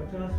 50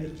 IG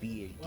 PhD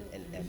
LLM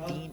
3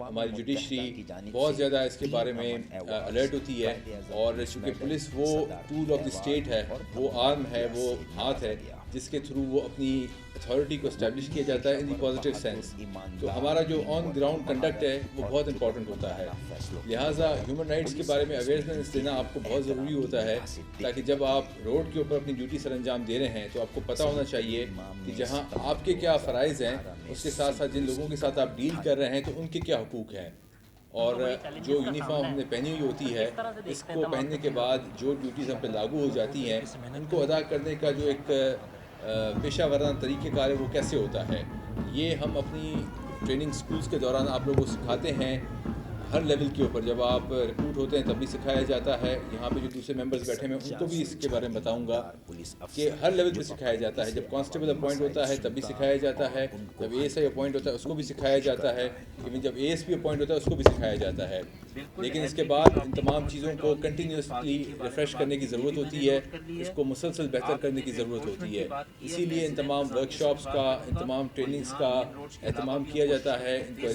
ہماری judiciary بہت زیادہ اس کے بارے میں الرٹ ہوتی ہے، اور چونکہ پولیس وہ ٹول آف دی اسٹیٹ ہے، وہ آرم ہے، وہ ہاتھ ہے جس کے تھرو وہ اپنی اتھارٹی کو اسٹیبلش کیا جاتا ہے ان دی پازیٹیو سینس. تو ہمارا جو آن گراؤنڈ کنڈکٹ ہے وہ بہت امپورٹنٹ ہوتا ہے، لہٰذا ہیومن رائٹس کے بارے میں اویئرنیس دینا آپ کو بہت ضروری ہوتا ہے، تاکہ جب آپ روڈ کے اوپر اپنی ڈیوٹی سر انجام دے رہے ہیں تو آپ کو پتہ ہونا چاہیے کہ جہاں آپ کے کیا فرائض ہیں، اس کے ساتھ ساتھ جن لوگوں کے ساتھ آپ ڈیل کر رہے ہیں تو ان کے کیا حقوق ہیں. اور جو یونیفارم ہم نے پہنی ہوئی ہوتی ہے، اس کو پہننے کے بعد جو ڈیوٹیز ہم پہ لاگو ہو جاتی ہیں ان کو ادا کرنے کا جو ایک پیشہ ورانہ طریقہ کار ہے وہ کیسے ہوتا ہے، یہ ہم اپنی ٹریننگ سکولز کے دوران آپ لوگوں کو سکھاتے ہیں. ہر لیول کے اوپر جب آپ ریکروٹ ہوتے ہیں تب بھی سکھایا جاتا ہے. یہاں پہ جو دوسرے ممبرز بیٹھے ہیں ان کو بھی اس کے بارے میں بتاؤں گا کہ ہر لیول پہ سکھایا جاتا ہے. جب کانسٹیبل اپوائنٹ ہوتا ہے تب بھی سکھایا جاتا ہے، جب اے ایس آئی اپوائنٹ ہوتا ہے اس کو بھی سکھایا جاتا ہے، ایون جب اے ایس پی اپوائنٹ ہوتا ہے اس کو بھی سکھایا جاتا ہے. لیکن اس کے بعد ان تمام چیزوں کو کنٹینیوسلی ریفریش کرنے کی ضرورت ہوتی ہے، اس کو مسلسل بہتر کرنے کی ضرورت ہوتی ہے. اسی لیے ان تمام ورک شاپس کا، ان تمام ٹریننگز کا اہتمام کیا جاتا ہے، ان کو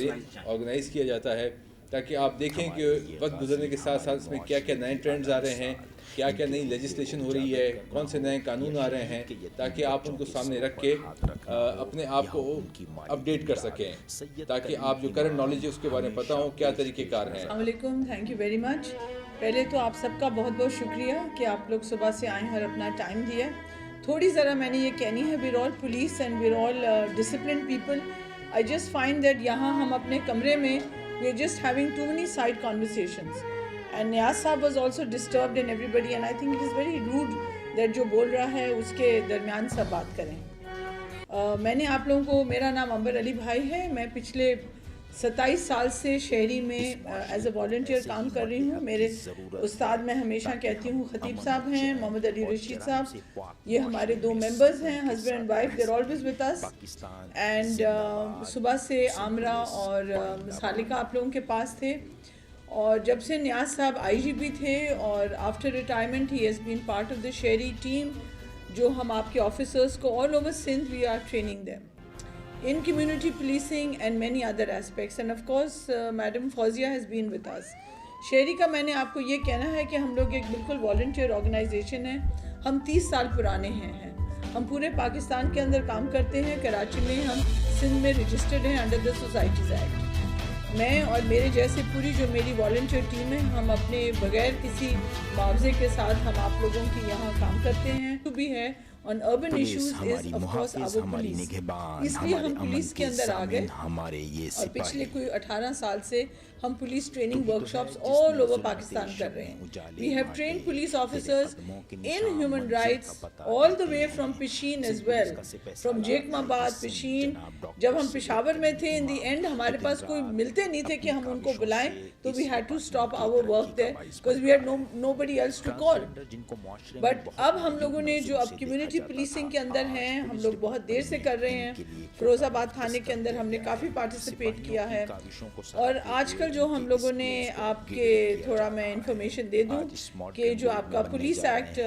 آرگنائز کیا جاتا ہے، تاکہ آپ دیکھیں کہ وقت گزرنے کے ساتھ ساتھ اس میں کیا کیا نئے ٹرینڈز آ رہے ہیں، کیا کیا نئی لیجسلیشن ہو رہی ہے، کون سے نئے قانون آ رہے ہیں، تاکہ آپ ان کو سامنے رکھ کے اپنے آپ کو اپڈیٹ کر سکیں، تاکہ آپ جو کرنٹ نالج ہے اس کے بارے میں پتہ ہوں کیا طریقہ کار ہیں. السلام علیکم، تھینک یو ویری مچ. پہلے تو آپ سب کا بہت بہت شکریہ کہ آپ لوگ صبح سے آئے ہیں اور اپنا ٹائم دیا. تھوڑی ذرا میں نے یہ کہنی ہے، where all police and where all discipline people. I just find that یہاں ہم اپنے کمرے میں we are just having too many side conversations, and Niyaz Saab was also disturbed and everybody, and I think it is very rude that جو بول رہا ہے اس کے درمیان سب بات کریں. میں نے آپ لوگوں کو، میرا نام امبر علی بھائی ہے، میں پچھلے 27 سال سے شہری میں ایز اے والنٹیئر کام کر رہی ہوں. میرے استاد میں ہمیشہ کہتی ہوں خطیب صاحب ہیں، محمد علی رشید صاحب، یہ ہمارے 2 ممبرز ہیں، husband and wife, they're always with us. And صبح سے عامرہ اور سالکہ آپ لوگوں کے پاس تھے، اور جب سے نیاز صاحب آئی جی پی تھے اور after retirement he has been part of the Shehri team, جو ہم آپ کے آفیسرس کو all over Sindh we are training them in community policing and many other aspects, and of course Madam Fauzia has been with us. شہری کا میں نے آپ کو یہ کہنا ہے کہ ہم لوگ ایک بالکل والنٹیئر آرگنائزیشن ہے. ہم 30 سال پرانے ہیں. ہم پورے پاکستان کے اندر کام کرتے ہیں. کراچی میں ہم سندھ میں رجسٹرڈ ہیں انڈر دا سوسائٹیز ایکٹ. میں اور میرے جیسے پوری جو میری والنٹیئر ٹیم ہے، ہم اپنے بغیر کسی معاوضے کے ساتھ ہم آپ لوگوں کی یہاں کام کرتے ہیں. جو بھی ہے on urban issues is of course our police. اس لیے ہم پولیس کے اندر آ گئے اور پچھلے کوئی 18 سال سے ہم police training work shops all over Pakistan کر رہے ہیں. We have trained police officers in human rights all the way from Pishin as well, from Jekmabad, Pishin. جب ہم پشاور میں تھے in the end ہمارے پاس کوئی ملتے نہیں تھے کہ ہم ان کو بلائیں، تو we had to stop our work there because we had nobody else to call. But اب ہم لوگوں نے جو اب کمیونٹی پولیسنگ کے اندر ہیں، ہم لوگ بہت دیر سے کر رہے ہیں. فیروز آباد تھانے کے اندر ہم نے کافی پارٹیسپیٹ کیا ہے، اور آج کل جو ہم لوگوں نے آپ کے تھوڑا میں انفارمیشن دے دوں کہ جو آپ کا پولیس ایکٹ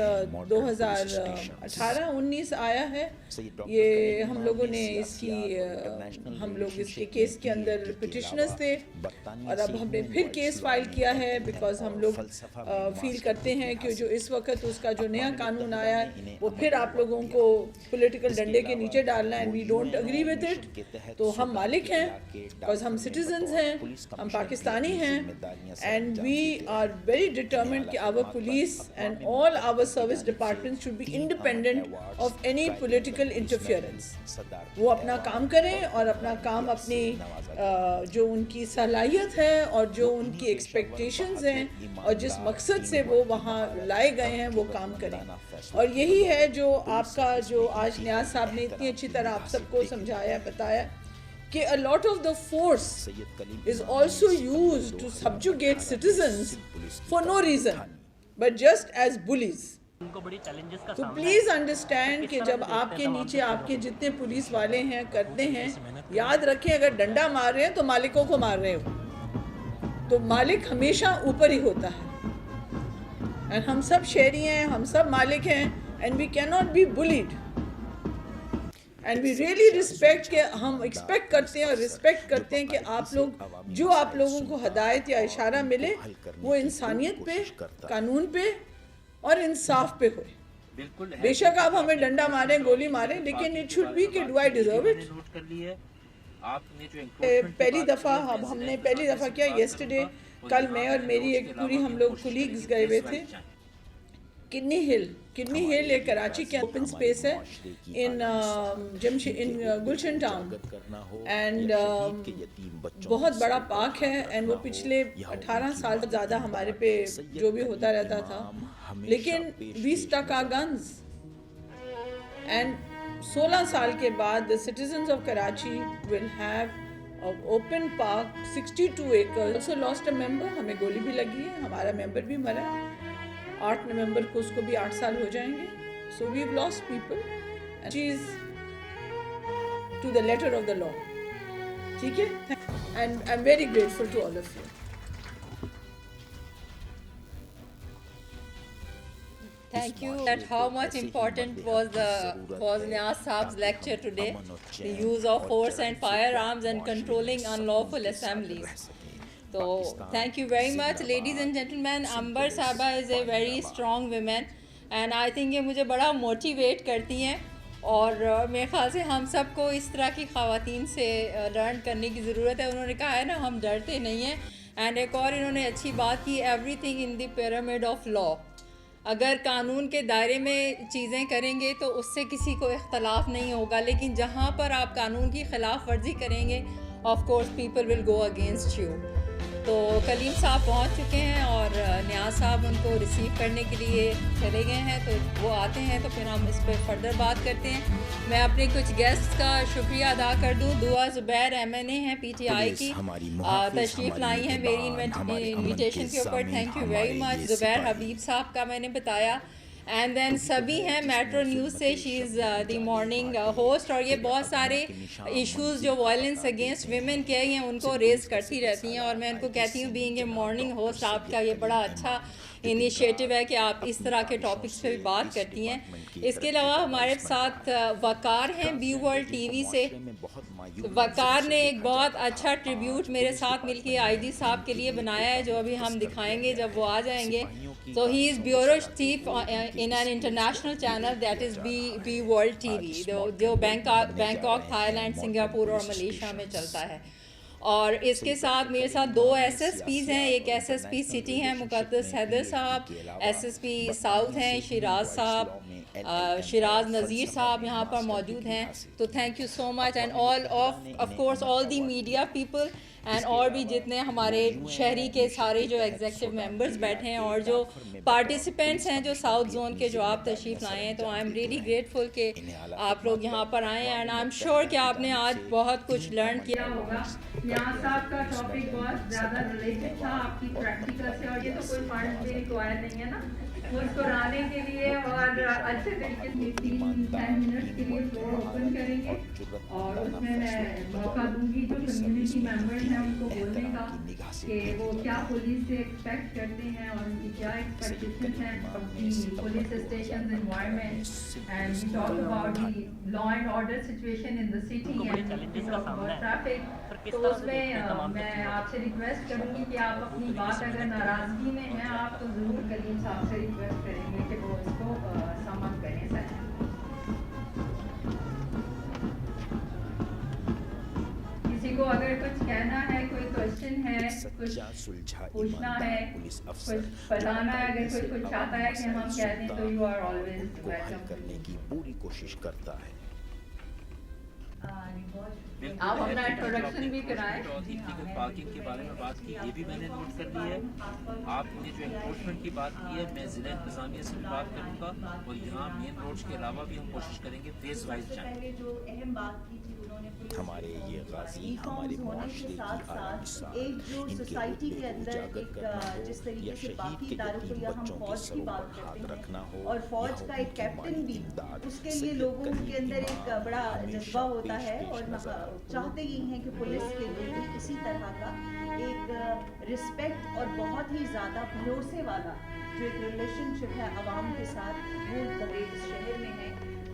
2018-19 آیا ہے، یہ ہم لوگوں نے اس کی ہم لوگ اس کے کیس کے اندر پٹیشنرز تھے، اور اب ہم نے پھر کیس فائل کیا ہے بیکاز ہم لوگ فیل کرتے ہیں کہ جو اس وقت اس کا جو نیا قانون آیا ہے وہ پھر آپ لوگوں کو پولیٹیکل ڈنڈے کے نیچے ڈالنا ہے. And we don't agree with it. تو ہم مالک ہیں بیکاز ہم سٹیزنز ہیں، ہم پاکستانی ہیں، and we are very determined کہ our police and all our service department should be independent of any political interference. وہ اپنا کام کریں اور اپنا کام اپنی جو ان کی صلاحیت ہے اور جو ان کی ایکسپیکٹیشنز ہیں اور جس مقصد سے وہ وہاں لائے گئے ہیں وہ کام کریں. اور یہی ہے جو آپ کا جو آج نیاز صاحب نے اتنی اچھی طرح آپ سب کو سمجھایا بتایا کہ a lot of the force is also used to subjugate citizens for no reason but just as bullies. تو پلیز انڈرسٹینڈ کہ جب آپ کے نیچے آپ کے جتنے پولیس والے ہیں کرتے ہیں، یاد رکھیں اگر ڈنڈا مار رہے ہیں تو مالکوں کو مار رہے ہو، تو مالک ہمیشہ اوپر ہی ہوتا ہے. اینڈ ہم سب شہری ہیں، ہم سب مالک ہیں، اینڈ وی کی not be bled. And we really respect کہ ہم ایکسپیکٹ کرتے ہیں اور رسپیکٹ کرتے ہیں کہ آپ لوگ جو آپ لوگوں کو ہدایت یا اشارہ ملے وہ انسانیت پہ، قانون پہ اور انصاف پہ ہوئے. بالکل بے شک آپ ہمیں ڈنڈا ماریں، گولی ماریں، لیکن اٹ شوڈ بی کہ do I deserve it. Note کر لی ہے آپ نے جو پہلی دفعہ ہم نے پہلی دفعہ کیا یسٹرڈے، کل میں اور میری ایک پوری ہم لوگ کولیگز گئے ہوئے تھے کڈنی ہل ایک کراچی کے اوپن اسپیس ہے ان گلشن ٹاؤن، اینڈ بہت بڑا پارک ہے. اینڈ وہ پچھلے 18 سال زیادہ ہمارے پہ جو بھی ہوتا رہتا تھا، لیکن وی اسٹک آور گنز. اینڈ 16 سال کے بعد the citizens of Karachi will have an open park 62 acres. Also lost a member, ہمیں گولی بھی لگی ہے، ہمارا ممبر بھی مرا. 8 نومبر کو اس کو بھی 8 سال ہو جائیں گے. So we've lost people and she is to the letter of the law. ٹھیک ہے، and I'm very grateful to all of you. Thank you. That how much important was Niaz Saab's lecture today, the use of force and firearms and controlling unlawful assemblies. So thank you very much, ladies and gentlemen. Amber Sahaba is a very strong woman and I think یہ مجھے بڑا motivate کرتی ہیں، اور میرے خیال سے ہم سب کو اس طرح کی خواتین سے لرن کرنے کی ضرورت ہے. انہوں نے کہا ہے نا ہم ڈرتے نہیں ہیں. اینڈ ایک اور انہوں نے اچھی بات کی، every thing in the pyramid of law. اگر قانون کے دائرے میں چیزیں کریں گے تو اس سے کسی کو اختلاف نہیں ہوگا، لیکن جہاں پر آپ قانون کی خلاف ورزی کریں گے of course people will go against you. تو کلیم صاحب پہنچ چکے ہیں اور نیاز صاحب ان کو ریسیو کرنے کے لیے چلے گئے ہیں، تو وہ آتے ہیں تو پھر ہم اس پہ فردر بات کرتے ہیں. میں اپنے کچھ گیسٹ کا شکریہ ادا کر دوں. دعا زبیر MNA ہیں PTI کی، تشریف لائی ہیں میری انویٹیشن کے اوپر. Thank you very much. Zubair Habib صاحب کا میں نے بتایا. اینڈ دین سبھی ہیں میٹرو نیوز سے، شی از دی مارننگ ہوسٹ، اور یہ بہت سارے ایشوز جو وائلنس اگینسٹ ویمن کے ہیں ان کو ریز کرتی رہتی ہیں، اور میں ان کو کہتی ہوں بینگ اے مارننگ ہوسٹ آپ کا یہ بڑا اچھا انیشیٹو ہے کہ آپ اس طرح کے ٹاپکس پہ بھی بات کرتی ہیں. اس کے علاوہ ہمارے ساتھ وقار ہیں بی ورلڈ TV سے. وقار نے ایک بہت اچھا ٹریبیوٹ میرے ساتھ مل کے IG صاحب کے لیے بنایا ہے، جو ابھی ہم دکھائیں گے جب وہ آ جائیں گے. So he is bureau chief in an international channel that is B World TV, جو بینکاک، تھائی لینڈ، سنگاپور اور ملیشیا میں چلتا ہے. اور اس کے ساتھ میرے ساتھ 2 SSPs ہیں. ایک SSP سٹی ہیں مقدس حیدر صاحب، SSP ساؤتھ ہیں شیراز صاحب، شیراز نذیر صاحب یہاں پر موجود ہیں. تو thank you so much and all of course all the media people and اور بھی جتنے ہمارے شہری کے سارے جو ایگزیکٹو ممبرز بیٹھے ہیں اور جو پارٹیسپینٹس ہیں جو ساؤتھ زون کے جو آپ تشریف لائے ہیں. تو آئی ایم ریئلی گریٹفل کہ آپ لوگ یہاں پر آئے ہیں اینڈ آئی ایم شیور کہ آپ نے آج بہت کچھ لرن کیا ہوگا. نیاز صاحب کا ٹاپک بہت زیادہ ریلیٹڈ تھا آپ کی پریکٹیکل سے، اور یہ تو کوئی فنڈ بھی ریکوائر نہیں ہے نا مسکرانے کے لیے، اور اچھے طریقے سے 3-10 منٹ کے لیے فلور اوپن کریں گے اور اس میں موقع دوں گی جو کمیونٹی ممبرز ہیں ان کو بولنے کا کہ وہ کیا پولیس سے ایکسپیکٹ کرتے ہیں اور ان کی کیا ایکسپیکٹیشنز ہیں اپنی police stations environment. And we talk about the law and order situation in the city and traffic. تو اس میں میں آپ سے ریکویسٹ کروں گی کہ آپ اپنی بات اگر ناراضگی میں ہیں آپ تو ضرور کلیم صاحب سے ریکویسٹ کریں گے کہ وہ اس کو سم اپ کریں. سر کسی کو اگر کچھ کہنا ہے، کوئی کوشچن ہے، کچھ پوچھنا ہے، کچھ بتانا ہے، اگر کوئی کچھ چاہتا ہے کہ ہم کہہ دیں تو یو آر آلویز ویلکم کرنے کی پوری کوشش کرتا ہے. آپ اپنا انٹروڈکشن بھی کرائیں. پارکنگ کے بارے میں بات کی، یہ بھی میں نے نوٹ کر لی ہے. آپ نے جو انفورسمنٹ کی بات کی ہے، میں ضلع انتظامیہ سے بھی بات کروں گا، اور یہاں مین روڈس کے علاوہ بھی ہم کوشش کریں گے فیز وائز جائیں. ہمارے یہ غازی ہمارے معاشرے کی اعلیٰ مثال، ان کے رتبے کو اجاگر کرنا ہو یا شہید کے یتیم بچوں کے سروں پر ہاتھ رکھنا ہو، اور فوج کا ایک کیپٹن بھی اس کے لیے لوگوں کے اندر ایک بڑا جذبہ ہوتا ہے، اور چاہتے ہی ہیں کہ پولیس کے لیے بھی اسی طرح کا ایک رسپیکٹ اور بہت ہی زیادہ بھروسے والا جو ایک ریلیشن شپ ہے عوام کے ساتھ وہ اس شہر میں ہے.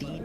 3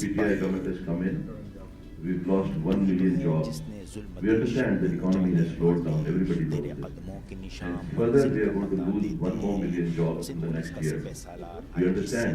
PTI government has come in, we've lost 1 million jobs. We understand the economy has slowed down, everybody knows this. And further we are going to lose 1 more million jobs in the next year. We understand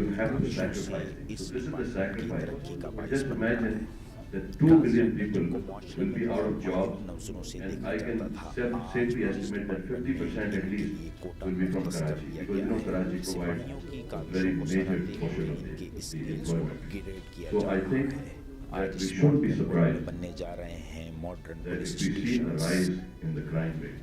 you have to sacrifice. So this is the sacrifice. Just imagine that 2 million people will be out of jobs, and I can safely estimate that 50% at least will be from Karachi, because you know Karachi provides a very major portion of the employment. So I think that we shouldn't be surprised that if we see a rise in the crime rate.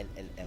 LLM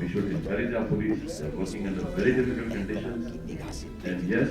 We should encourage our police, they are working under very difficult conditions, and yes,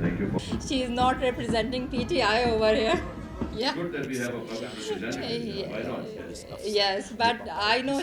Thank you. She is not representing PTI over here. Yeah. Good that we have a public representative. Why not? Yes, but I know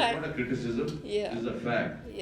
Not a criticism. Yeah. It's a fact.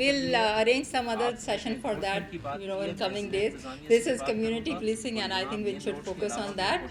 We'll arrange some other session for that, you know, in coming days. This is community policing, and I think we should focus on that.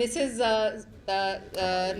Mrs.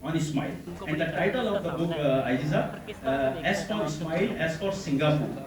on Smile and the title of the book is S for Smile, S for Singapore.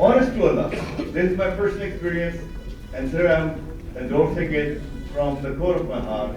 Honest to Allah, this is my personal experience and sir I don't take it from the core of my heart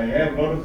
I have lot of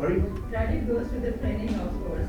sorry credit goes to the training of course.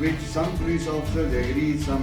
which some police officers agree, some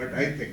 But I think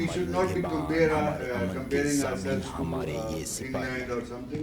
we should not be comparing ourselves to England or something.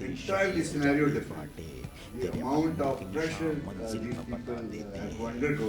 entirely scenario different. The amount of pressure these people have to undergo.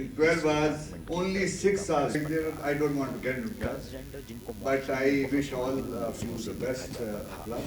In 12 hours, only 6 hours. I don't want to get into that, but I wish all of you the best of luck.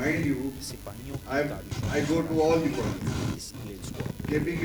mind you, I go to all the colleges. KPK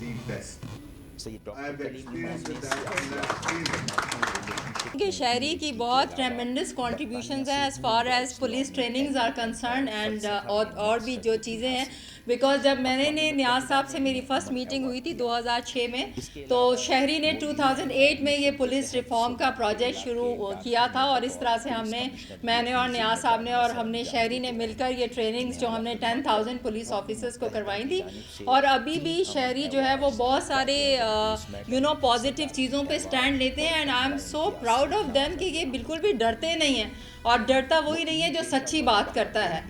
the best. I have experience with that and I've seen it. کہ شہری کی بہت tremendous contributions ہیں as far as police trainings are concern and اور بھی جو چیزیں ہیں because جب میں نے نیاز صاحب سے میری فرسٹ میٹنگ ہوئی تھی 2006 میں تو شہری نے 2008 میں یہ پولیس ریفارم کا پروجیکٹ شروع کیا تھا اور اس طرح سے میں نے اور نیاز صاحب نے اور ہم نے شہری نے مل کر یہ ٹریننگز جو ہم نے 10,000 پولیس آفیسرز کو کروائی تھی اور ابھی بھی شہری جو ہے وہ بہت سارے پازیٹیو چیزوں پہ اسٹینڈ لیتے ہیں and I am so proud of them کہ یہ بالکل بھی ڈرتے نہیں ہیں اور ڈرتا وہی نہیں ہے جو سچی بات کرتا ہے.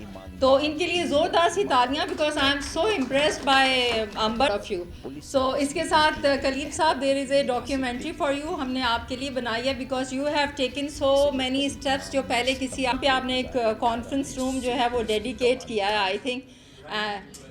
تو ان کے لیے زوردار سی تالیاں because I am so impressed by number of you. So اس کے ساتھ کلیم صاحب there is a documentary for you ہم نے آپ کے لیے بنائی ہے because you have taken so many steps جو پہلے کسی پہ آپ نے ایک کانفرنس روم جو ہے وہ ڈیڈیکیٹ کیا ہے I think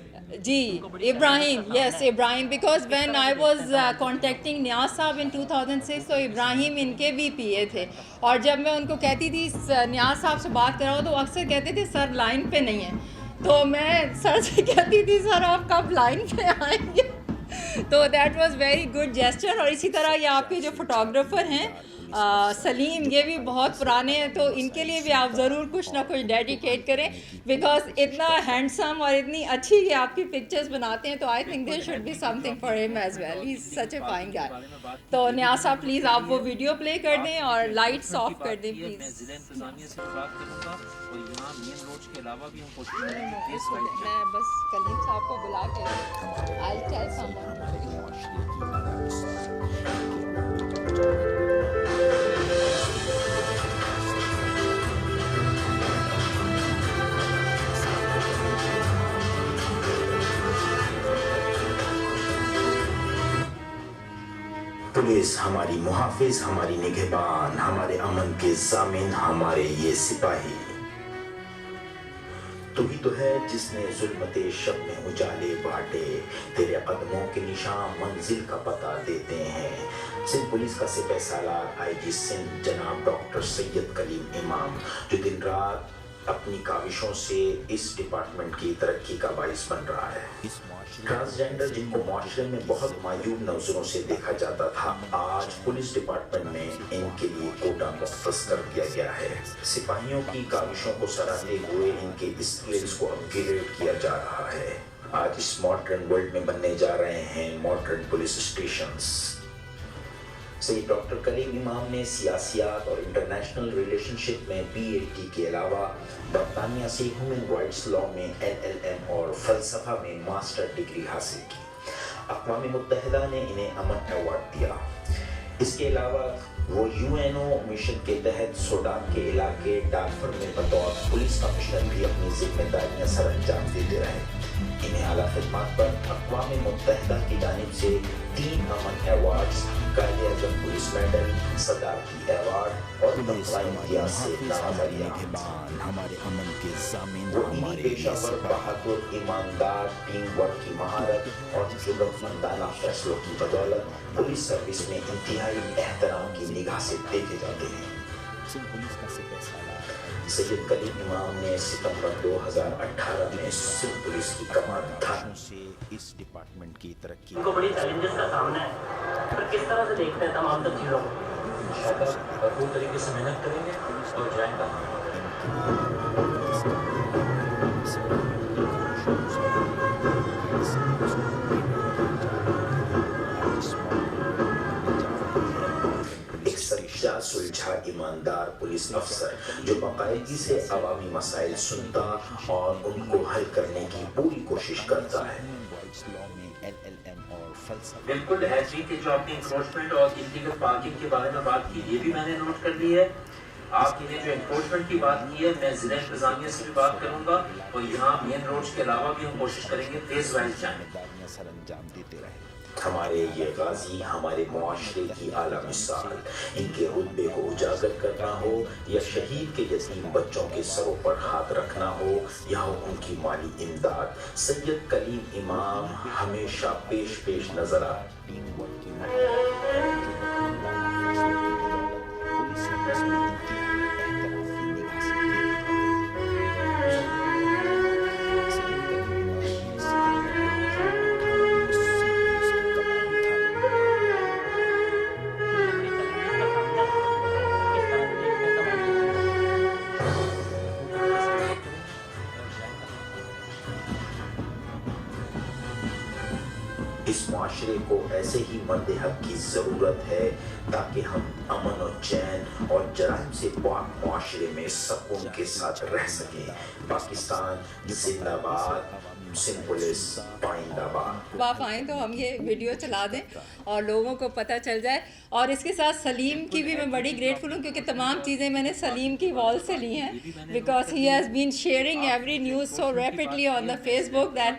ji Ibrahim yes Ibrahim because when I was contacting Niaz صاحب ان 2006 تو ابراہیم ان کے بھی پی اے تھے اور جب میں ان کو کہتی تھی نیاز صاحب سے بات کراؤ تو اکثر کہتے تھے سر لائن پہ نہیں ہیں تو میں سر سے کہتی تھی سر آپ کب لائن پہ آئیں گے تو that was very good gesture. اور اسی طرح یہ آپ کے جو فوٹوگرافر ہیں سلیم یہ بھی بہت پرانے ہیں تو ان کے لیے بھی آپ ضرور کچھ نہ کچھ ڈیڈیکیٹ کریں بیکاز اتنا ہینڈسم اور اتنی اچھی یہ آپ کی پکچرز بناتے ہیں تو I think there should be something for him as well he is such a fine guy. تو نیاز صاحب پلیز آپ وہ ویڈیو پلے کر دیں اور لائٹس آف کر دیں پلیز. میں ضلع انتظامیہ سے بات کروں گا اور یہاں مین روڈ کے علاوہ بھی ہم کوشش کریں گے میں بس کلیم صاحب کو بلا کے آئی ٹیل سم پولیس ہماری محافظ ہماری نگہبان ہمارے امن کے ضامن ہمارے یہ سپاہی تو ہی تو ہے جس نے ظلمت شب میں اجالے بانٹے تیرے قدموں کے نشان منزل کا پتہ دیتے ہیں. سندھ پولیس کا سپہ سالار آئی جی سندھ جناب ڈاکٹر سید کلیم امام جو دن رات اپنی کاوشوں سے اس ڈپارٹمنٹ کی ترقی کا باعث بن رہا ہے. ٹرانسجینڈر جن کو معاشرے میں بہت معیوب نظروں سے دیکھا جاتا تھا آج پولیس ڈپارٹمنٹ میں ان کے لیے کوٹا مختص کر دیا گیا ہے. سپاہیوں کی کاوشوں کو سراہتے ہوئے ان کے اسکلز کو اپ گریڈ کیا جا رہا ہے. آج اس ماڈرن ورلڈ میں بننے جا رہے ہیں ماڈرن پولیس اسٹیشنز. سید ڈاکٹر کلیم امام نے سیاسیات اور انٹرنیشنل ریلیشن شپ میں پی ایچ ڈی کے علاوہ برطانیہ سے ہیومن رائٹس لا میں LLM اور فلسفہ میں ماسٹر ڈگری حاصل کی. اقوام متحدہ نے انہیں امن ایوارڈ دیا. اس کے علاوہ وہ UNO مشن کے تحت سوڈان کے علاقے ڈارفر میں بطور پولیس کمشنر بھی اپنی ذمہ داریاں سر انجام دیتے رہے. انہیں اعلیٰ خدمات پر اقوام متحدہ کی جانب سے 3 امن awards Quaid Azam police medal صدارتی ایوارڈ اور امتیاز سے نوازا گیا. ہمارے امن کے ضامن ہمارے پیشہ ور بہادر ایماندار ٹیم ورک کی مہارت اور جرأتمندانہ فیصلوں کی بدولت پولیس سروس میں انتہائی احترام کی نگاہ سے دیکھے جاتے ہیں. پولیس کا سپہ سالار سید کلیم امام نے ستمبر 2018 میں سندھ پولیس کی کمان دھاروں سے اس ڈپارٹمنٹ کی ترقی کو بڑی چیلنجز کا سامنا ہے پر کس طرح سے دیکھتے ہیں تمام تر چیزوں کو انشاءاللہ بھرپور طریقے سے محنت کریں گے اور جائیں گا. سلجھا ایماندار پولیس افسر جو باقاعدگی سے عوامی مسائل سنتا اور ان کو حل کرنے کی پوری کوشش کرتا ہے. بالکل ایچ کے جو آپ نے انکروچمنٹ اور انلیگل پارکنگ کے بارے میں بات کی یہ بھی میں نے نوٹ کر لی ہے. آپ نے جو انکروچمنٹ کی بات کی ہے میں ضلع انتظامیہ سے بھی بات کروں گا اور یہاں مین روڈ کے علاوہ بھی ہم کوشش کریں گے تیز وائز جائیں. سر انجام دیتے رہے. ہمارے یہ غازی ہمارے معاشرے کی اعلیٰ مثال ان کے رتبے کو اجاگر کرنا ہو یا شہید کے یتیم بچوں کے سروں پر ہاتھ رکھنا ہو یا ہو ان کی مالی امداد سید کلیم امام ہمیشہ پیش نظر آتے. اس معاشرے کو ایسے ہی مرد حق کی ضرورت ہے تاکہ ہم امن و چین اور جرائم سے پاک معاشرے میں سکون کے ساتھ رہ سکیں. پاکستان زندہ باد. سندھ پولیس پائندہ باد. آپ آئیں تو ہم یہ ویڈیو چلا دیں اور لوگوں کو پتہ چل جائے. اور اس کے ساتھ سلیم کی بھی میں بڑی گریٹفل ہوں کیونکہ تمام چیزیں میں نے سلیم کی وال سے لی ہیں, because he has been sharing every news so rapidly on the Facebook that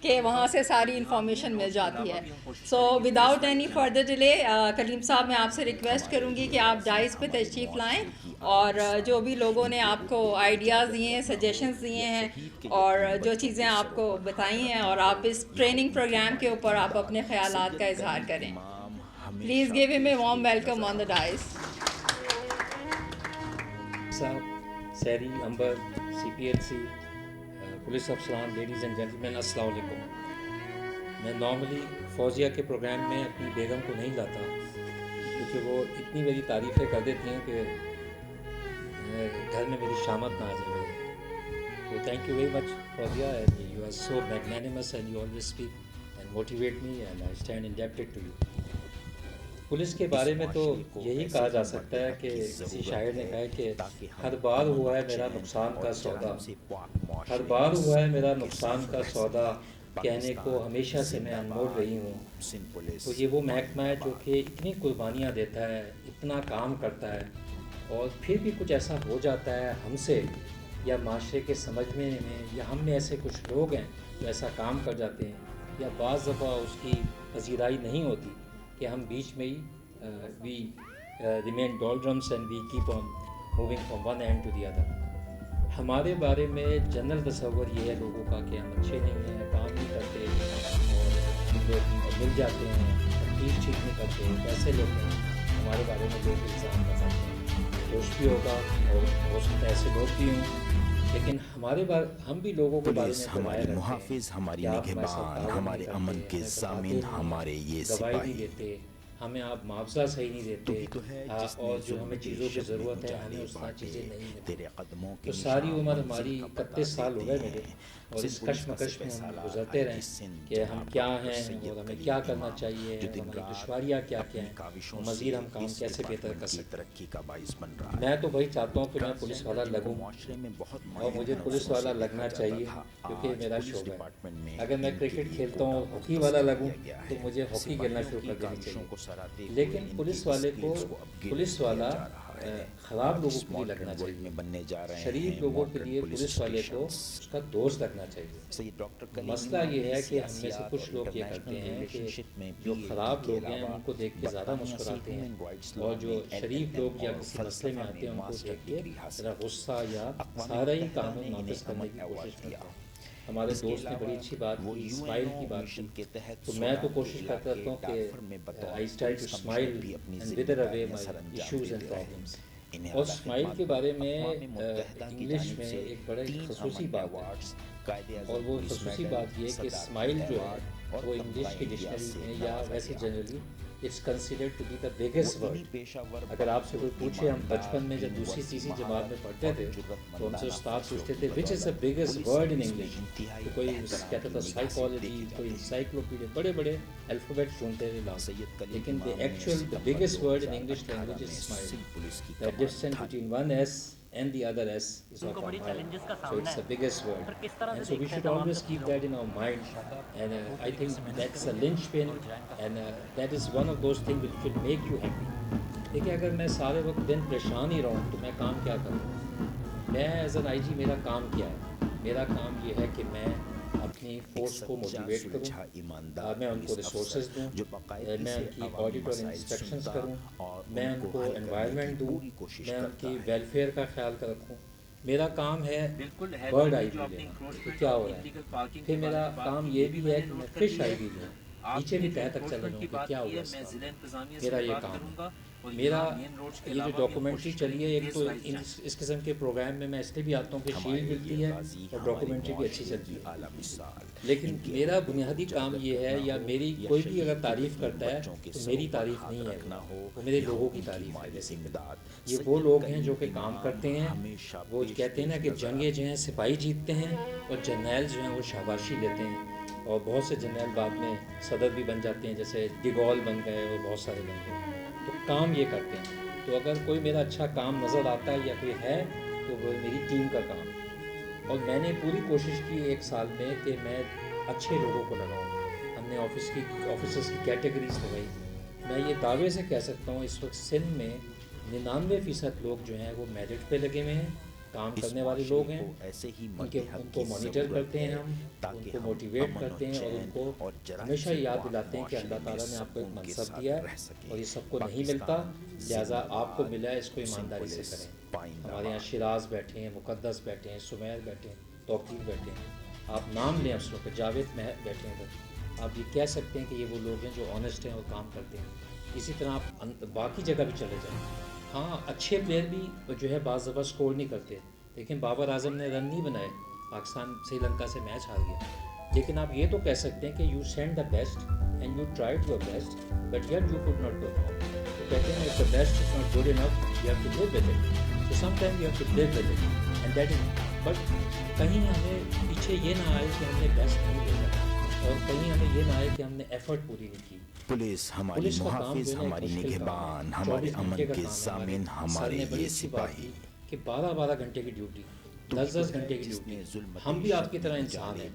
کہ وہاں سے ساری انفارمیشن مل جاتی ہے. So without any further delay Kaleem صاحب میں آپ سے ریکویسٹ کروں گی کہ آپ ڈائز پہ تشریف لائیں اور جو بھی لوگوں نے آپ کو آئیڈیاز دیے ہیں, سجیشنز دیے ہیں اور جو چیزیں آپ کو بتائی ہیں اور آپ اس ٹریننگ پروگرام کے اوپر آپ اپنے خیالات کا اظہار کریں. Please give him a warm welcome on the dais. صاحب, سیری, امبر, CPLC, پولیس افسران, لیڈیز اینڈ جینٹلمین, السلام علیکم. میں نارملی فوزیہ کے پروگرام میں اپنی بیگم کو نہیں لاتا کیونکہ وہ اتنی میری تعریفیں کر دیتی ہیں کہ گھر میں میری شامت نہ آ جائے. تو thank you very much Fauzia, and you are so magnanimous and you always speak and motivate me and I stand indebted to you. Police کے بارے میں تو یہی کہا جا سکتا ہے کہ کسی شاعر نے کہا ہے کہ ہر بار ہوا ہے میرا نقصان کا سودا, ہر بار ہوا ہے میرا نقصان کا سودا, کہنے کو ہمیشہ سے میں انمول رہی ہوں. تو یہ وہ محکمہ ہے جو کہ اتنی قربانیاں دیتا ہے, اتنا کام کرتا ہے, اور پھر بھی کچھ ایسا ہو جاتا ہے ہم سے یا معاشرے کے سمجھنے میں, یا ہم میں ایسے کچھ لوگ ہیں جو ایسا کام کر جاتے ہیں, یا بعض دفعہ اس کی پذیرائی نہیں ہوتی کہ ہم بیچ میں ہی we remain doldrums and we keep on moving from one end to the other. ہمارے بارے میں جنرل تصور یہ ہے لوگوں کا کہ ہم اچھے نہیں ہیں, کام نہیں کرتے اور ہم لوگ مل جاتے ہیں, تفتیش ٹھیک نہیں کرتے, پیسے لیتے ہیں. ہمارے بارے میں لوگ الزام لگاتے ہیں. دوست بھی ہوگا اور ہو سکتا ہے ایسے لوگ بھی ہوں, لیکن ہمارے ہم بھی لوگوں کے بارے میں ہمارے محافظ, ہماری نگہبان, ہمارے امن کے ضامن, ہمارے یہ سپاہی دیتے, ہمیں آپ معاوضہ صحیح نہیں دیتے, اور جو ہمیں چیزوں کی ضرورت ہے ہمیں اس طرح چیزیں نہیں ملتی. تو ساری عمر ہماری 31 سال ہو گئے میرے, اور اس کشمکش میں ہم گزرتے رہے کہ ہم کیا ہیں اور ہمیں کیا کرنا چاہیے, ہماری دشواریاں کیا کیا ہیں, مزید ہم کام کیسے بہتر کر سکتے ہیں. میں تو وہی چاہتا ہوں کہ میں پولیس والا لگوں, اور مجھے پولیس والا لگنا چاہیے کیونکہ میرا شعبہ ہے. اگر میں کرکٹ کھیلتا ہوں ہاکی والا لگوں تو مجھے ہاکی کھیلنا شروع کر دینی چاہیے. لیکن پولیس والے کو پولیس والا خراب لوگوں کے لیے لگنا چاہیے, شریف لوگوں کے لیے پولیس والے کو اس کا دوست لگنا چاہیے. مسئلہ یہ ہے کہ ہم میں سے کچھ لوگ یہ کرتے ہیں کہ جو خراب لوگ ہیں ان کو دیکھ کے زیادہ مسکراتے ہیں, اور جو شریف لوگ یا کسی مسئلے میں آتے ہیں ان کو دیکھ کے ذرا غصہ یا سارا ہی قانون نافذ کرنے کی کوشش کرتے ہیں. ہمارے دوست نے بڑی اچھی بات کی, اسمائل کی بات کی, تو میں تو کوشش کرتا رہتا ہوں کہ I try to smile and weather away my issues and problems. اور اسمائل کے بارے میں انگلش میں ایک بڑی خصوصی بات ہے, اور وہ خصوصی بات یہ کہ اسمائل جو ہے وہ انگلش کی ڈکشنری میں یا ویسے generally it's considered to be the biggest word. اگر آپ سے کوئی پوچھے, ہم بچپن میں جب دوسری تیسری جماعت میں پڑھتے تھے تو ہم سے استاد پوچھتے تھے which is the biggest word in English, تو کوئی کہتا تھا سائیکالوجی, کوئی انسائکلوپیڈیا, بڑے بڑے الفابیٹ ڈھونڈتے تھے لاؤ, لیکن the actual the biggest word in English language is smile. The distance between one S and the other S is of a mile, so it's the biggest word, and so we should always keep that in our mind, and I think that's a linchpin, and that is one of those things which will make you happy. دیکھیں اگر میں سارے وقت دن پریشان ہی رہوں تو میں کام کیا کروں. میں ایز این IG میرا کام کیا ہے, میرا کام یہ ہے کہ میں اپنی فورس کو موٹیویٹ کروں, میں ان کو ریسورسز دوں, میں ان کی آڈٹ اور انسپیکشنز کروں, میں ان کو انوائرمنٹ دوں, میں ان کی ویلفیئر کا خیال رکھوں. میرا کام ہے برڈ آئی ویو لینا کہ کیا ہو رہا ہے. پھر میرا کام یہ بھی ہے کہ میں فش آئی ویو لوں, نیچے بھی تہ تک چل رہا ہوں کہ کیا ہوا. میرا یہ کام ہے. میرا یہ جو ڈاکومنٹری چلی ہے, ایک تو اس قسم کے پروگرام میں اس لیے بھی آتا ہوں کہ شیلڈ ملتی ہے اور ڈاکومنٹری بھی اچھی چلتی ہے, لیکن میرا بنیادی کام یہ ہے, یا میری کوئی بھی اگر تعریف کرتا ہے تو میری تعریف نہیں ہے, وہ میرے لوگوں کی تعریف ہے. جیسے یہ وہ لوگ ہیں جو کہ کام کرتے ہیں, وہ کہتے ہیں نا کہ جنگیں جو ہیں سپاہی جیتتے ہیں اور جرنیل جو ہیں وہ شاباشی لیتے ہیں, اور بہت سے جنرل بعد میں صدر بھی بن جاتے ہیں، جیسے ڈیگول بن گئے اور بہت سارے بن گئے. تو کام یہ کرتے ہیں. تو اگر کوئی میرا اچھا کام نظر آتا ہے یا کوئی ہے تو وہ میری ٹیم کا کام. اور میں نے پوری کوشش کی 1 سال میں کہ میں اچھے لوگوں کو لگاؤں. ہم نے آفیسرس کی کیٹیگریز لگائی. میں یہ دعوے سے کہہ سکتا ہوں اس وقت سندھ میں 99% لوگ جو ہیں وہ میرٹ پہ لگے ہوئے ہیں، کام کرنے والے لوگ ہیں. ان کو مانیٹر کرتے ہیں، ہم ان کو موٹیویٹ کرتے ہیں اور ان کو ہمیشہ یاد دلاتے ہیں کہ اللہ تعالیٰ نے آپ کو ایک منصب دیا ہے اور یہ سب کو نہیں ملتا، لہٰذا آپ کو ملا ہے، اس کو ایمانداری سے کریں. ہمارے یہاں شیراز بیٹھے ہیں، مقدس بیٹھے ہیں، سمیر بیٹھے ہیں، توفیق بیٹھے ہیں. آپ نام لیں افسروں پہ، جاوید بیٹھے ہیں ادھر. آپ یہ کہہ سکتے ہیں کہ یہ وہ لوگ ہیں جو آنیسٹ ہیں اور کام کرتے ہیں. اسی طرح آپ باقی جگہ بھی چلے جائیں. ہاں اچھے پلیئر بھی جو ہے بعض دفعہ اسکور نہیں کرتے، لیکن بابر اعظم نے رن نہیں بنائے، پاکستان سری لنکا سے میچ ہار گیا. لیکن آپ یہ تو کہہ سکتے ہیں کہ you send the best and you tried your best but yet you could not perform. تو کہتے ہیں the best is not good enough, you have to live with it. So some time you have to live with it and that is. But کہیں ہمیں پیچھے یہ نہ آئے کہ ہم نے بیسٹ نہیں بھیجا اور کہیں ہمیں یہ نہ آئے کہ ہم نے ایفرٹ پوری نہیں کی. پولیس ہماری محافظ، ہماری نگہبان، ہمارے امن کے ضامن، ہمارے یہ سپاہی. کہ 12 گھنٹے کی ڈیوٹی، 10 گھنٹے کی ڈیوٹی. ہم بھی آپ کی طرح انسان ہیں.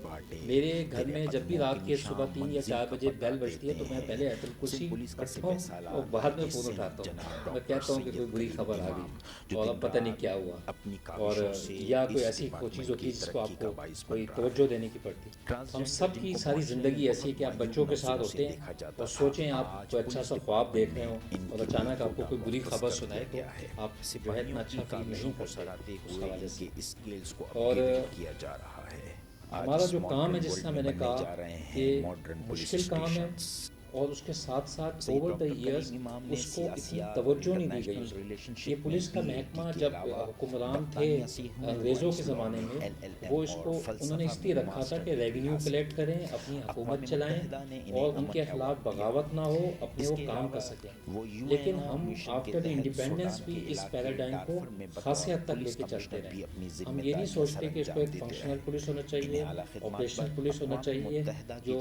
میرے گھر میں جب بھی رات کے صبح 3 یا 4 بجے بیل بجتی ہے تو میں پہلے آیت الکرسی پڑھتا ہوں اور بعد میں فون اٹھاتا ہوں. میں کہتا ہوں کہ کوئی بری خبر آ گئی اور اب پتہ نہیں کیا ہوا، اور یا کوئی ایسی چیز ہوتی ہے جس کو آپ کو کوئی توجہ دینے کی پڑتی. ہم سب کی ساری زندگی ایسی ہے کہ آپ بچوں کے ساتھ ہوتے ہیں اور سوچیں آپ کوئی اچھا سا خواب دیکھ رہے ہوں اور اچانک آپ کو کوئی بری خبر سنائے تو آپ جو ہے اتنا اچھا فیل نہیں کر سکتے اس حوالے سے. اور کیا جا رہا ہے. ہمارا جو کام ہے جس طرح میں نے کہا کہ مشکل کام ہے اور اس کے ساتھ ساتھ اوور دا ایئرز اس کو اتنی توجہ نہیں دی گئی. یہ پولیس کا محکمہ جب حکمران تھے انگریزوں کے زمانے میں، وہ اس کو انہوں نے اس لیے رکھا تھا کہ ریونیو کلیکٹ کریں، اپنی حکومت چلائیں اور ان کے خلاف بغاوت نہ ہو، اپنے وہ کام کر سکیں. لیکن ہم آفٹر انڈیپینڈنس بھی اس پیراڈائم کو خاصی حد تک لے کے چلتے رہے. ہم یہ نہیں سوچتے کہ اس کو ایک فنکشنل پولیس ہونا چاہیے، آپریشنل پولیس ہونا چاہیے جو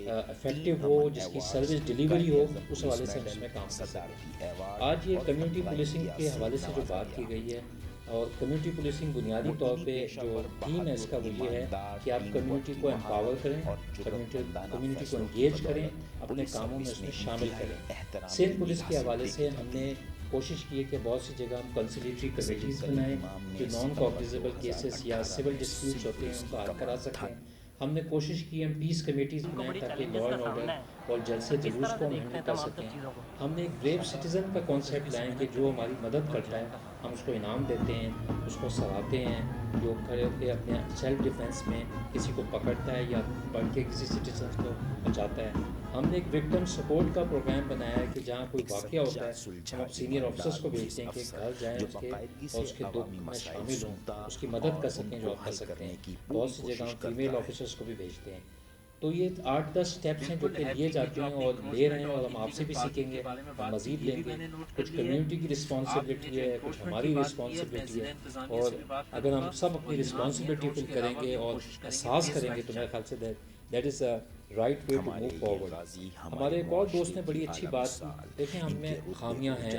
افیکٹو ہو، جس کی سروس ڈیلیوری ہو، اس حوالے سے ہم اس میں کام کر سکتے ہیں. آج یہ کمیونٹی پولیسنگ کے حوالے سے جو بات کی گئی ہے، اور کمیونٹی پولیسنگ بنیادی طور پہ جو تھیم ہے اس کا وہ یہ ہے کہ آپ کمیونٹی کو امپاور کریں، کمیونٹی کو انگیج کریں، اپنے کاموں میں اس میں شامل کریں. سندھ پولیس کے حوالے سے ہم نے کوشش کی ہے کہ بہت سی جگہ ہم کنسلیٹری کمیٹیز بنائیں جو نان کوگنیزیبل کیسز یا سول ڈسپیوٹس ہوتے ہیں ان کو حل کرا سکیں. ہم نے کوشش کی ہم پیس کمیٹیز بنائیں تاکہ لا اینڈ آرڈر اور جلسے جلوس کو ہم ہینڈل کر سکیں. ہم نے ایک بریو سٹیزن کا کانسیپٹ لائیں کہ جو ہماری مدد کرتا ہے ہم اس کو انعام دیتے ہیں، اس کو سراہتے ہیں، جو کھڑے ہو کے اپنے سیلف ڈیفینس میں کسی کو پکڑتا ہے یا پڑھ کے کسی سٹیزن کو بچاتا ہے. ہم نے ایک وکٹم سپورٹ کا پروگرام بنایا ہے کہ جہاں کوئی واقعہ ہوتا ہے ہم سینئر آفیسرس کو بھیجتے ہیں کہ گھر جائیں اس کے اور اس کے دکھ میں شامل ہوں، اس کی مدد کر سکیں جو آپ کر سکتے ہیں. بہت سی جگہ ہم فیمیل آفیسرس کو بھی بھیجتے ہیں. تو یہ 8-10 اسٹیپس ہیں جو کہ لیے جاتے ہیں اور لے رہے ہیں اور ہم آپ سے بھی سیکھیں گے، ہم مزید لیں گے. کچھ کمیونٹی کی رسپانسبلٹی ہے، کچھ ہماری رسپانسبلٹی ہے، اور اگر ہم سب اپنی رسپانسبلٹی فل کریں گے اور احساس کریں گے تو میرے خیال سے that is a right way to move forward. ہمارے ایک اور دوست نے بڑی اچھی بات کی. دیکھیں ہم میں خامیاں ہیں،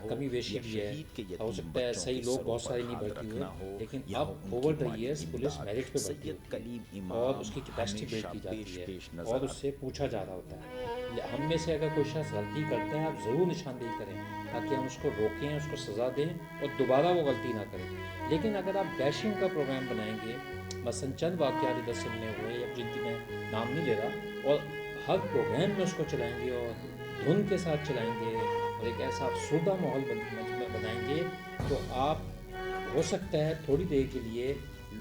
کمی بیشی بھی ہے، ہو سکتا ہے صحیح لوگ بہت سارے نہیں بھرتی ہوئے، لیکن اب over the years police merit پہ بڑھتی ہے اور اس کی کیپیسٹی بلڈ کی جاتی ہے اور اس سے پوچھا جا رہا ہوتا ہے. ہم میں سے اگر کوئی شخص غلطی کرتا ہے آپ ضرور نشاندہی کریں تاکہ ہم اس کو روکیں، اس کو سزا دیں اور دوبارہ وہ غلطی نہ کریں. لیکن اگر آپ بیشنگ کا پروگرام بنائیں گے، مثلاً چند واقعات ادھر سننے ہوئے یا جن کی میں نام نہیں لے رہا، اور ہر پروگرام میں اس کو چلائیں گے اور دھن کے ساتھ چلائیں گے اور ایک ایسا افسردہ ماحول بنائیں گے تو آپ ہو سکتا ہے تھوڑی دیر کے لیے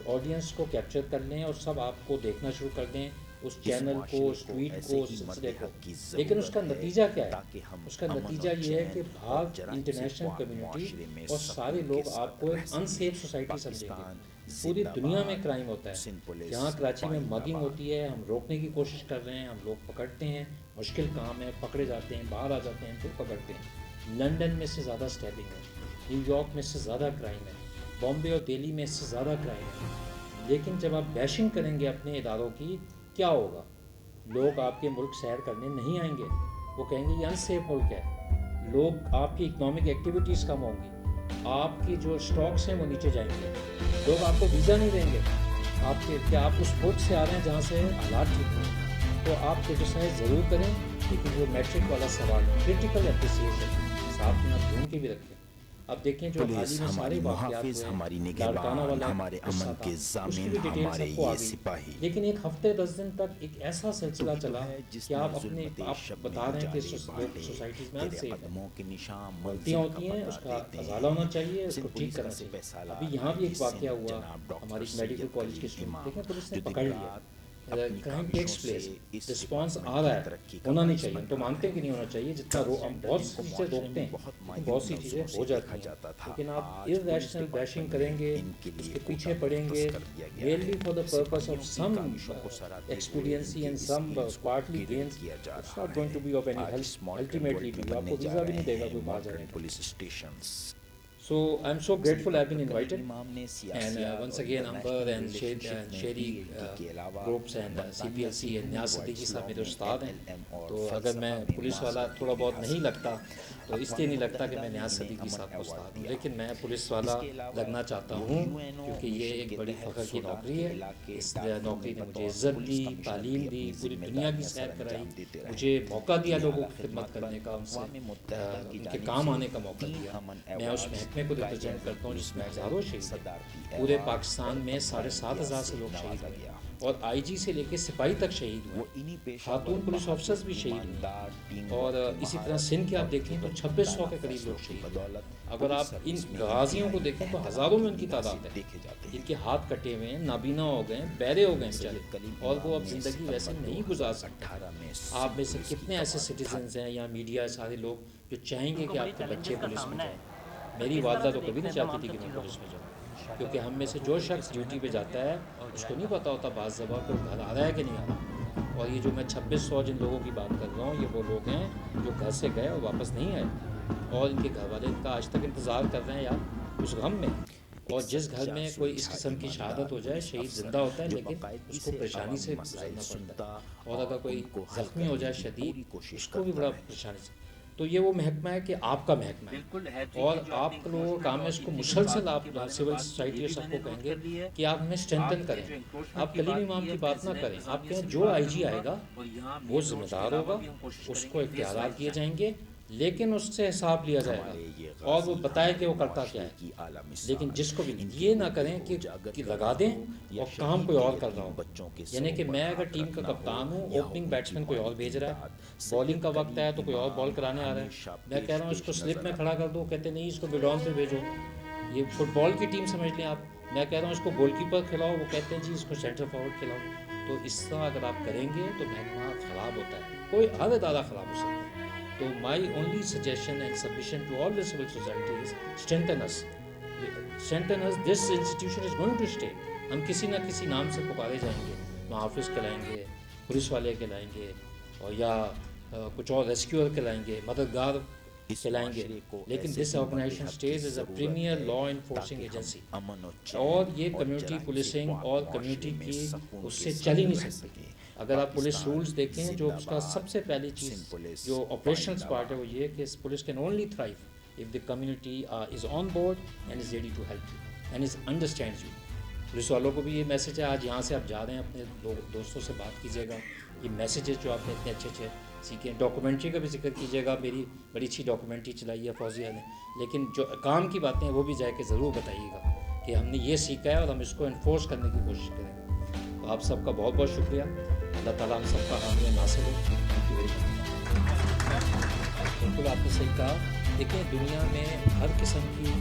آڈینس کو کیپچر کر لیں اور سب آپ کو دیکھنا شروع کر دیں، اس چینل کو، اس ٹویٹ کو، اس سلسلے کو. لیکن اس کا نتیجہ کیا ہے؟ اس کا نتیجہ یہ ہے کہ بھارت انٹرنیشنل کمیونٹی اور سارے لوگ آپ کو ایک انسیف سوسائٹی سمجھیں گے. پوری دنیا میں کرائم ہوتا ہے، جہاں کراچی میں مگنگ ہوتی ہے ہم روکنے کی کوشش کر رہے ہیں، ہم لوگ پکڑتے ہیں، مشکل کام ہے، پکڑے جاتے ہیں، باہر آ جاتے ہیں، پھر پکڑتے ہیں. لندن میں سے زیادہ اسٹیپنگ ہے، نیو یارک میں سے زیادہ کرائم ہے، بامبے اور دہلی میں سے زیادہ کرائم ہے. لیکن جب آپ بیشنگ کریں گے اپنے اداروں کی کیا ہوگا؟ لوگ آپ کے ملک سیر کرنے نہیں آئیں گے، وہ کہیں گے یہ ان سیف ملک ہے. لوگ آپ کی اکنامک ایکٹیویٹیز کم ہوں گی، آپ کی جو اسٹاکس ہیں وہ نیچے جائیں گے، لوگ آپ کو ویزا نہیں دیں گے. آپ کے کیا آپ اس ملک سے آ رہے ہیں جہاں سے حالات ٹھیک ہوں؟ تو آپ کرٹیسائز ضرور کریں، لیکن وہ میٹرک والا سوال کرٹیکل اپریسیشن ساتھ میں آپ ڈھونڈ کے بھی رکھیں. اب دیکھیں جو حال ہی میں سارے واقعات ہوئے، لاڑکانہ والا ہمارے امن کے ضامن ہمارے یہ سپاہی، لیکن ایک ہفتے 10 دن تک ایک ایسا سلسلہ چلا کہ آپ اپنے آپ بتا رہے ہیں کہ سوسائٹیز میں غلطیاں ہوتی ہیں، اس کا ازالہ ہونا چاہیے، اس کو ٹھیک کرنا چاہیے. ابھی یہاں بھی ایک واقعہ ہوا، ہماری میڈیکل کالج کے اسٹوڈنٹ، دیکھیں پولیس نے پکڑ لیا، کرائم ٹیکس پلیس، رسپانس آ رہا ہے، ہونا نہیں چاہیے. ہم تو مانتے ہیں کہ نہیں ہونا چاہیے، جتنا ہم بہت سی چیزیں روکتے ہیں، بہت سی چیزیں ہو جاتی ہیں، لیکن آپ ارریشنل بیشنگ کریں گے، اس کے پیچھے پڑیں گے merely for the purpose of some expediency and some paltry gains, it's not going to be of any help. Ultimately آپ کو ویزا بھی نہیں دے گا کوئی باہر جانے کا. So I'm so grateful I've been invited, and once again Amber and Sheri groups and CPLC and نیاز صدیقی صاحب میرے استاد ہیں. تو اگر میں پولیس والا تھوڑا بہت نہیں لگتا تو اس لیے نہیں لگتا کہ میں نیاز صدیقی صاحب کا استاد ہوں، لیکن میں پولیس والا لگنا چاہتا ہوں کیونکہ یہ ایک بڑی فخر کی نوکری ہے. اس نوکری نے مجھے عزت دی، تعلیم دی، پوری دنیا کی سیر کرائی، مجھے موقع دیا لوگوں کی خدمت کرنے کا، ان سے ان کے کام آنے کا موقع دیا. میں اس محکمے کو ریپرزینٹ کرتا ہوں جس میں ہزاروں شہید ہیں. پورے پاکستان میں 7,500 سے لوگ شہید ہوئے، اور آئی جی سے لے کے سپاہی تک شہید ہوئے، خاتون پولیس آفیسرز بھی شہید ہوئے، اور اسی طرح سندھ کے آپ دیکھیں تو 2600 کے قریب لوگ شہید ہوئے. اگر آپ ان غازیوں کو دیکھیں تو ہزاروں میں ان کی تعداد ہے، ان کے ہاتھ کٹے ہوئے ہیں، نابینا ہو گئے ہیں، بہرے ہو گئے بیچارے، اور وہ اب زندگی ویسے نہیں گزار سکتے. آپ میں سے کتنے ایسے سٹیزنز ہیں یا میڈیا سارے لوگ جو چاہیں گے کہ آپ کے بچے پولیس میں جائیں؟ میری والدہ تو کبھی نہیں چاہتی تھی کہ میں پولیس میں جاؤں، کیونکہ ہم میں سے جو شخص ڈیوٹی پہ جاتا ہے اس کو نہیں پتہ ہوتا بعض دفعہ کہ گھر آ رہا ہے کہ نہیں آ رہا. اور یہ جو میں 2600 جن لوگوں کی بات کر رہا ہوں، یہ وہ لوگ ہیں جو گھر سے گئے اور واپس نہیں آئے، اور ان کے گھر والے ان کا آج تک انتظار کر رہے ہیں یار اس غم میں. اور جس گھر میں کوئی اس قسم کی شہادت ہو جائے، شہید زندہ ہوتا ہے لیکن اس کو پریشانی سے گزارنا پڑتا ہے، اور اگر کوئی زخمی ہو جائے شدید، اس کو بھی بڑا پریشانی سے. تو یہ وہ محکمہ ہے کہ آپ کا محکمہ ہے، اور آپ کا لوگوں کا کام ہے اس کو مسلسل آپ سول سوسائٹی اور سب کو کہیں گے کہ آپ ہمیں اسٹرینتھن کریں. آپ کلیم امام کی بات نہ کریں، آپ کہیں جو آئی جی آئے گا وہ ذمہ دار ہوگا، اس کو اختیارات دیے جائیں گے، لیکن اس سے حساب لیا جائے گا، اور وہ بتائے کہ وہ کرتا کیا ہے. لیکن جس کو بھی یہ نہ کریں کہ لگا دیں اور کام کوئی اور کر رہا ہوں. یعنی کہ میں اگر ٹیم کا کپتان ہوں، اوپننگ بیٹسمین کوئی اور بھیج رہا ہے، بالنگ کا وقت ہے تو کوئی اور بال کرانے آ رہا ہے، میں کہہ رہا ہوں اس کو سلپ میں کھڑا کر دو، کہتے نہیں اس کو مڈ آن پہ بھیجو. یہ فٹ بال کی ٹیم سمجھ لیں آپ. میں کہہ رہا ہوں اس کو گول کیپر کھلاؤ، وہ کہتے ہیں جی اس کو سینٹر فارورڈ کھلاؤ. تو اس طرح اگر آپ کریں گے تو محکمہ خراب ہوتا ہے، کوئی ہر ادارہ خراب ہو سکتا ہے. تو my only suggestion and submission to all the civil society is strengthen us. Strengthen us. This institution is going to stay. ہم کسی نہ کسی نام سے پکارے جائیں گے، محافظ کہلائیں گے، پولیس والے کہلائیں گے، اور یا کچھ اور ریسکیور کہلائیں گے، مددگار کہلائیں گے، لیکن this organisation stays as a premier law enforcing agency. اور یہ کمیونٹی پولیسنگ اور کمیونٹی کی اس سے چل ہی نہیں سکتی. اگر آپ پولیس رولز دیکھیں، جو اس کا سب سے پہلی چیز جو آپریشنلز پارٹ ہے وہ یہ کہ police can only thrive if the community is on board and is ready to help you and is understands you. Police والوں کو بھی یہ میسج ہے، آج یہاں سے آپ جا رہے ہیں اپنے دوستوں سے بات کیجیے گا، یہ میسیجز جو آپ نے اتنے اچھے اچھے سیکھیں. ڈاکومنٹری کا بھی ذکر کیجیے گا، میری بڑی اچھی ڈاکومنٹری چلائی ہے فوزیہ نے، لیکن جو کام کی باتیں ہیں وہ بھی جا کے ضرور بتائیے گا کہ ہم نے یہ سیکھا ہے اور ہم اس کو انفورس کرنے کی کوشش کریں گے. تو آپ سب کا بہت بہت شکریہ. اللہ تعالیٰ ہم سب کا حامی ناصر ہو. Thank you very much. بالکل آپ نے صحیح کہا. دیکھیں دنیا میں ہر قسم کی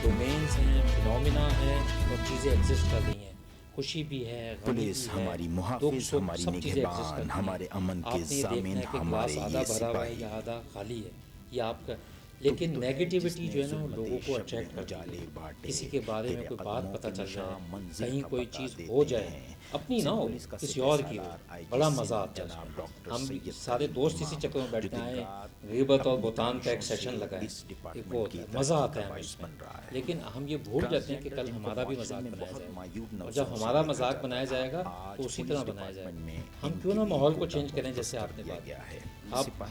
ڈومینز ہیں، فنومینا ہیں، اور چیزیں ایگزسٹ کر رہی ہیں. خوشی بھی ہے، پولیس ہماری محافظ، ہماری نگہبان، ہمارے امن کے ضامن، ہمارے یہ سپاہی. یا آدھا خالی ہے یہ آپ کا. لیکن نیگیٹیوٹی جو ہے نا لوگوں کو اٹریکٹ کرتی ہے. کسی کے بارے میں کوئی بات پتہ چل جائے، کہیں کوئی چیز ہو جائے اپنی نہ ہو کسی اور کی ہو, بڑا مزہ آتا ہے. ہم سارے دوست اسی چکر میں بیٹھتے آئے, غیبت اور بہتان کا ایک سیشن لگا ہے, وہ مزہ آتا ہے ہمیں اس میں. لیکن ہم یہ بھول جاتے ہیں کہ کل ہمارا بھی مذاق بنایا جائے گا, اور جب ہمارا مذاق بنایا جائے گا تو اسی طرح بنایا جائے گا. ہم کیوں نہ ماحول کو چینج کریں, جیسے آپ نے بات کیا ہے. آپ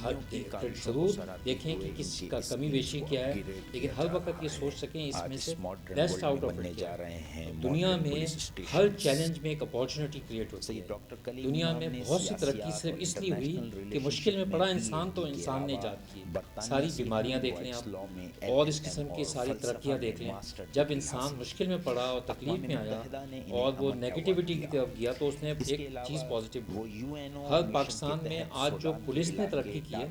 ضرور دیکھیں کہ کس کا کمی بیشی کیا ہے, لیکن ہر وقت یہ سوچ سکیں اس میں سے بیسٹ آؤٹ آف اٹ کیا ہے. دنیا میں ہر چیلنج میں ایک اپارچونیٹی کریٹ ہوتی ہے. دنیا میں بہت سی ترقی صرف اس لیے ہوئی کہ مشکل میں پڑا انسان تو انسان نے ایجاد کی. ساری بیماریاں دیکھ لیں آپ, اور اس قسم کی ساری ترقیاں دیکھ لیں. جب انسان مشکل میں پڑا اور تکلیف میں آیا اور وہ نیگیٹیوٹی کی طرف گیا تو اس نے ایک چیز پازیٹیو. ہر پاکستان میں آج جو پولیس نے ترقی کی ہے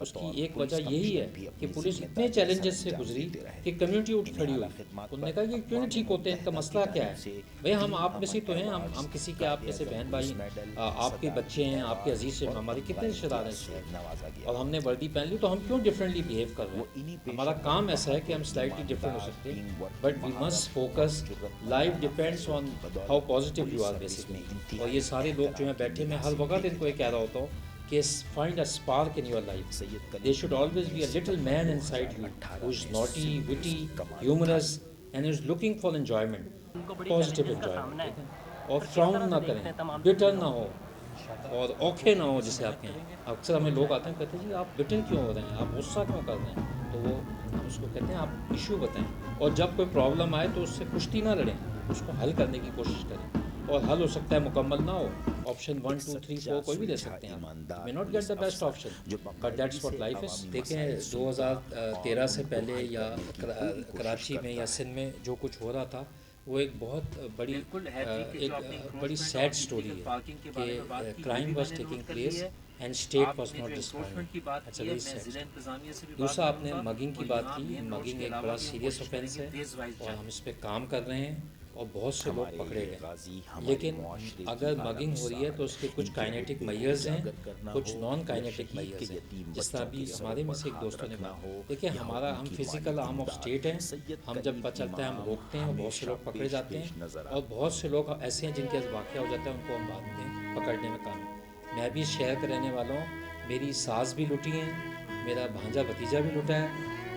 اس کی ایک وجہ یہی ہے کہ پولیس اتنے چیلنجز سے گزری کہ کمیونٹی اٹھ کھڑی ہوئی. انہوں نے کہا کہ کیوں نہیں ٹھیک ہوتے ہیں, ان کا مسئلہ کیا ہے. بھائی ہم آپ میں سے تو ہیں, ہم کسی کے آپ میں سے بہن بھائی, آپ کے بچے ہیں, آپ کے عزیز سے ہمارے کتنے رشتے دار ہیں, اور ہم نے وردی پہن لی تو ہم کیوں ڈفرینٹلی بیہیو کر رہے ہیں. ہمارا کام ایسا ہے کہ ہم سلائٹلی ڈفرینٹ ہو سکتے ہیں, but we must focus. Life depends on how positive you are basically. اور یہ سارے لوگ جو ہیں بیٹھے, میں ہر وقت ان کو یہ کہہ رہا ہوتا ہوں کہ find a spark in your life. There should always be a little man inside you who is naughty, witty, humorous and is looking for enjoyment, positive enjoyment. اور frown نہ کریں, bitter نہ ہو اور اوکھے نہ ہو جسے آپ کہیں. اکثر ہمیں لوگ آتے ہیں کہتے ہیں جی آپ bitter کیوں ہو رہے ہیں, آپ غصہ کیوں کر رہے ہیں, تو وہ ہم اس کو کہتے ہیں آپ ایشو بتائیں, اور جب کوئی پرابلم آئے تو اس سے کشتی نہ لڑیں, اس کو حل کرنے کی کوشش کریں. اور حل ہو سکتا ہے مکمل نہ ہو, آپشن 1 2 3 4 کوئی بھی دے سکتے ہیں, may not get the best option but that's what life is. دیکھیں 2013 سے پہلے یا کراچی میں یا سندھ میں جو کچھ ہو رہا تھا وہ ایک بہت بڑی ایک بڑی سیڈ سٹوری ہے کہ crime was taking place and state was not responding. دوسرا آپ نے مگنگ کی بات کی. مگنگ ایک بڑا سیریس آفینس ہے اور ہم اس پہ کام کر رہے ہیں اور بہت سے لوگ پکڑے گئے. لیکن اگر مگنگ ہو رہی ہے تو اس کے کچھ کائنیٹک میئرز ہیں, کچھ نان کائنیٹک میئرز ہیں. جس طرح بھی ہمارے میں سے ایک دوستوں نے کہا, دیکھیں ہمارا ہم فزیکل آرم آف اسٹیٹ ہیں, ہم جب پتہ چلتا ہے ہم روکتے ہیں اور بہت سے لوگ پکڑے جاتے ہیں, اور بہت سے لوگ ایسے ہیں جن کے واقعہ ہو جاتا ہے ان کو ہم بعد میں پکڑنے میں کام. میں بھی اس شہر کا رہنے والا ہوں, میری ساس بھی لٹی ہیں, میرا بھانجا بھتیجا بھی لٹا ہے,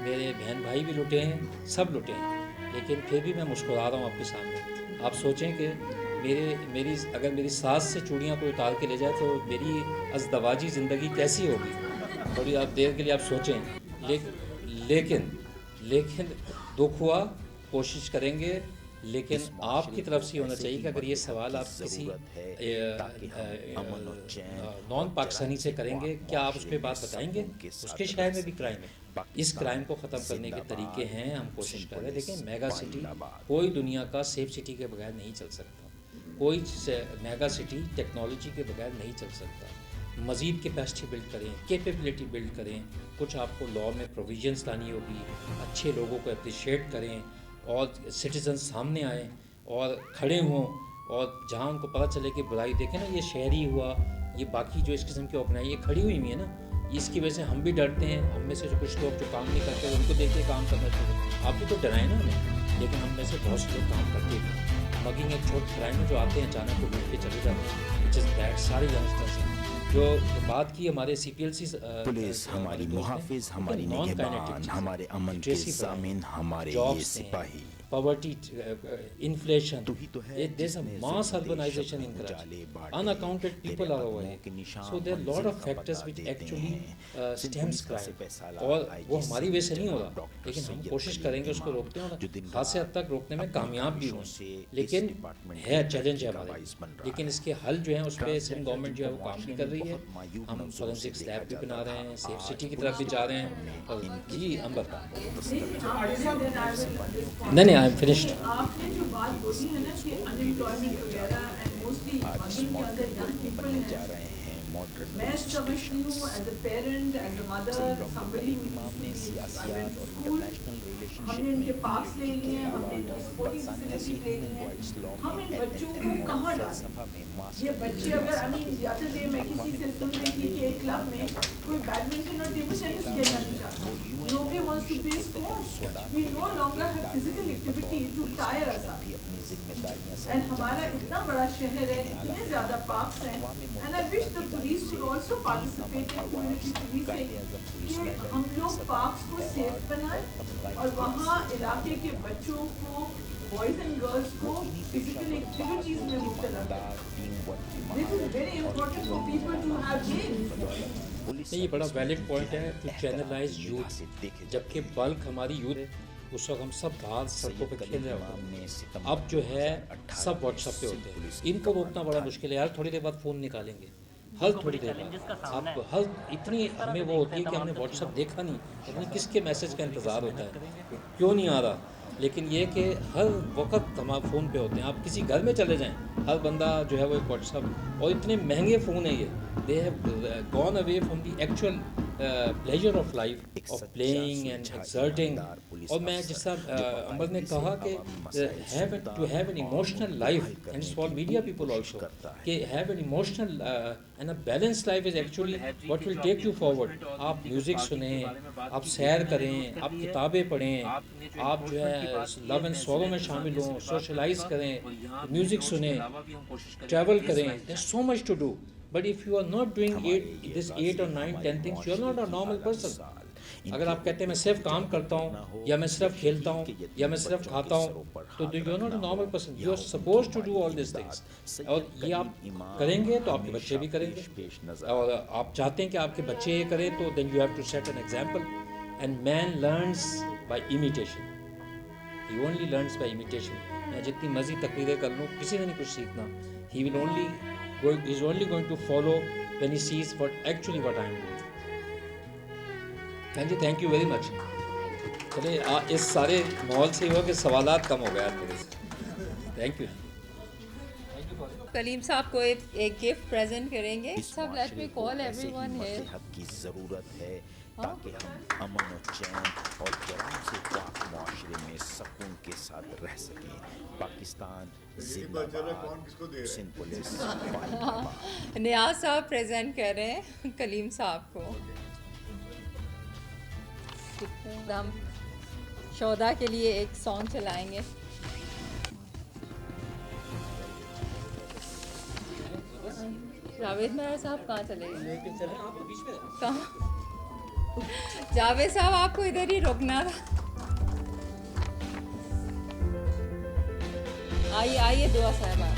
میرے بہن بھائی بھی لٹے ہیں, سب لٹے ہیں, لیکن پھر بھی میں مسکرا رہا ہوں آپ کے سامنے. آپ سوچیں کہ اگر میری ساس سے چوڑیاں کوئی اتار کے لے جائے تو میری ازدواجی زندگی کیسی ہوگی. تھوڑی آپ دیر کے لیے آپ سوچیں. لیکن دکھ ہوا, کوشش کریں گے, لیکن آپ کی طرف سے ہونا چاہیے کہ اگر یہ سوال آپ کسی نان پاکستانی سے کریں گے, کیا آپ اس پہ بات بتائیں گے؟ اس کے شہر میں بھی کرائم ہے. اس کرائم کو ختم کرنے کے طریقے ہیں, ہم کوشش کر رہے ہیں. دیکھیں میگا سٹی کوئی دنیا کا سیف سٹی کے بغیر نہیں چل سکتا, کوئی میگا سٹی ٹیکنالوجی کے بغیر نہیں چل سکتا. مزید کیپیسٹی بلڈ کریں, کیپیبلٹی بلڈ کریں, کچھ آپ کو لاء میں پروویژنس لانی ہوگی, اچھے لوگوں کو اپریشیٹ کریں, اور سٹیزن سامنے آئیں اور کھڑے ہوں, اور جہاں ان کو پتہ چلے کہ برائی, دیکھیں نا یہ شہری ہوا, یہ باقی جو اس قسم کی آرگنائز یہ کھڑی ہوئی ہیں نا, اس کی وجہ سے ہم بھی ڈرتے ہیں. ہم میں سے جو کچھ لوگ جو کام نہیں کرتے ان کو دیکھ کے کام کرنا چاہیے. آپ بھی تو ڈرائیں نا ہمیں, لیکن ہم میں سے بہت سے لوگ کام کرتے ہیں. مگنگ ایک چھوٹی کرائم ہے جو آتے ہیں اچانک کو لوٹ کے چلے جاتے ہیں, وچ از بیڈ. سارے ینگسٹرز ہیں جو بات کی ہمارے سی پی ایل سی پولیس ہماری محافظ, ہماری نگہبان, ہمارے امن کے ضامن, ہمارے یہ سپاہی. poverty, inflation, there's a mass urbanization in Karachi, unaccounted people are over here, so there are a lot of factors which actually stems crime, اور وہ ہماری وجہ سے نہیں ہو رہا, لیکن ہم کوشش کریں گے اس کو روکتے ہیں, اور خاصی حد تک روکنے میں کامیاب بھی ہوں. لیکن ہے چیلنج ہے ہمارے, لیکن اس کے حل جو ہیں اس پہ سندھ گورنمنٹ جو ہے وہ کام بھی کر رہی ہے. ہم فورنسک لیب بھی بنا رہے ہیں, سیف سٹی کی طرف بھی جا رہے ہیں. جی امبر نہیں آئی ایم فنشڈ. آپ نے جو بات بولی ہے نا کہ ان امپلائمنٹ وغیرہ اینڈ موسٹلی مگنگ کے اندر ینگ پیپل ہیں, میں سمجھتی ہوں as a parent as a mother somebody ہم نے ان کے پاس لے لیے ہیں, ہم نے ان کی سپورٹنگ فیسلٹی لے لی ہے, ہم ان بچوں کو کہاں ڈالیں؟ یہ بچے اگر جاتے تھے, میں کسی سے سن رہی تھی کہ ایک کلب میں کوئی بیڈمنٹن اور ٹیبل ٹینس کھیلنا نہیں چاہتا. Nobody wants to play sports. We no longer have physical activity to tire us up. And ہمارا اتنا بڑا شہر ہے, اتنے زیادہ پارکس ہیں, and I wish the police should also participate in community policing کہ ہم لوگ پارکس کو سیف بنائیں اور وہاں علاقے کے بچوں کو, بوائز اینڈ گرلس کو فزیکل ایکٹیویٹیز میں مبتلا کریں. This is very important for people to have games. یہ بڑا ویلڈ پوائنٹ ہے ٹو چینلائز یوتھ, جبکہ بلک ہماری یوتھ اس وقت ہم سب باہر سڑکوں پہ کھیل رہے ہوتے ہیں, اب جو ہے سب واٹس ایپ پہ ہوتے ہیں. ان کو روکنا بڑا مشکل ہے. یار تھوڑی دیر بعد فون نکالیں گے, ہر تھوڑی دیر بعد آپ ہر اتنی ہمیں وہ ہوتی ہے کہ ہم نے واٹس ایپ دیکھا نہیں, ہمیں کس کے میسج کا انتظار ہوتا ہے, کیوں نہیں آ رہا. لیکن یہ کہ ہر وقت ہم آپ فون پہ ہوتے ہیں. آپ کسی گھر میں چلے جائیں, ہر بندہ جو ہے وہ ایک واٹس ایپ, اور اتنے مہنگے فون ہیں یہ, they have gone away from the actual pleasure of life, of playing and exerting. اور میں جس طرح عمر نے کہا کہ to have an emotional life, and it's for media people also, کہ have an emotional and a balanced life is actually what will take you forward. آپ music سنیں, آپ سیر کریں, آپ کتابیں پڑھیں, آپ جو ہے لو اینڈ سورو میں شامل ہوں, سوشلائز کریں, میوزک سنیں, ٹریول کریں. there's so much to do. But if you are not doing 8 or 9, 10 things, you are not a normal person. اگر آپ کہتے ہیں میں صرف کام کرتا ہوں, یا میں صرف کھیلتا ہوں, یا میں صرف کھاتا ہوں, تو you are not a normal person. You are supposed to do all these things. اور یہ آپ کریں گے تو آپ کے بچے بھی کریں گے, اور آپ چاہتے ہیں کہ آپ کے بچے یہ کریں تو then you have to set an example. And man learns by imitation. He only learns by imitation. میں جتنی مرضی تقریریں کر لوں, کسی نے نہیں کچھ سیکھنا. He is only going to follow when he sees what I am doing. Thank you very much. چلے اس سارے ماحول سے ہوا کہ سوالات کم ہو گیا میرے سے. Thank you. کلیم صاحب کو ایک گفٹ پریزنٹ کریں گے. سب لیٹ می کال ایوری ون ہے. حق کی ضرورت ہے تاکہ ہم امن و چین اور جرائم سے پاک معاشرے میں سکون کے ساتھ رہ سکیں. پاکستان زندہ باد. سندھ پولیس. نیاز صاحب پریزنٹ کر رہے ہیں کلیم صاحب کو. ہم شودا کے لیے ایک سانگ چلائیں گے. جاوید مہر صاحب کہاں چلے گئے؟ کہاں؟ جاوید صاحب آپ کو ادھر ہی روکنا تھا. آئیے دعا صاحبہ.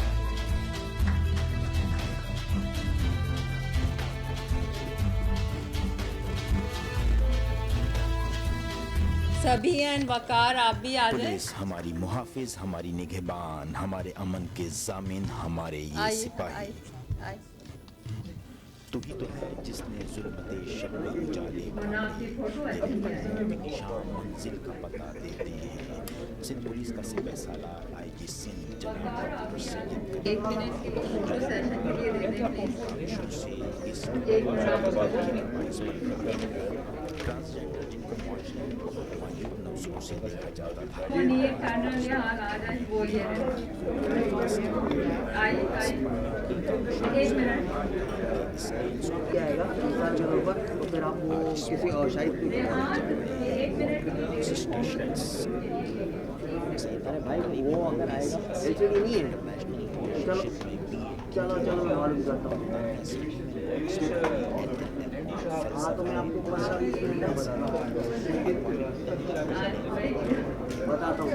سبھی اینڈ وقار آپ بھی آ جائیں. پولیس ہماری محافظ, ہماری نگہبان, ہمارے امن کے ضامن, ہمارے یہ سپاہی. تو ہی تو ہے جس نے ظلمت شب میں اجالے نشان منزل کا پتہ دیتے ہیں. سندھ پولیس کا سپہ سالار آئی جی سندھ جناب ڈاکٹر سید ٹرانسجینڈر جن کو معاشرے میں معیوب نظروں سے دیکھا جاتا تھا. کیا آئے گا سال کے طور پر, تو پھر آپ وہ کسی اور شاید ارے بھائی وہ اگر آئے گا ایل سی ڈی نہیں ہے. چلو چلو میں معلوم کرتا ہوں. ہاں تو میں آپ کو 15-20 منٹ میں بتاتا ہوں.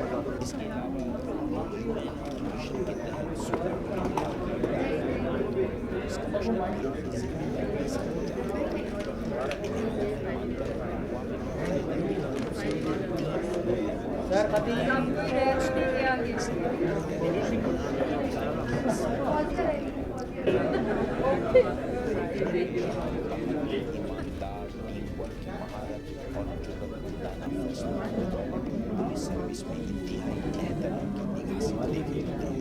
سر سروس میں انتہائی احترام کی نگاہ سے دیکھے جاتے ہیں.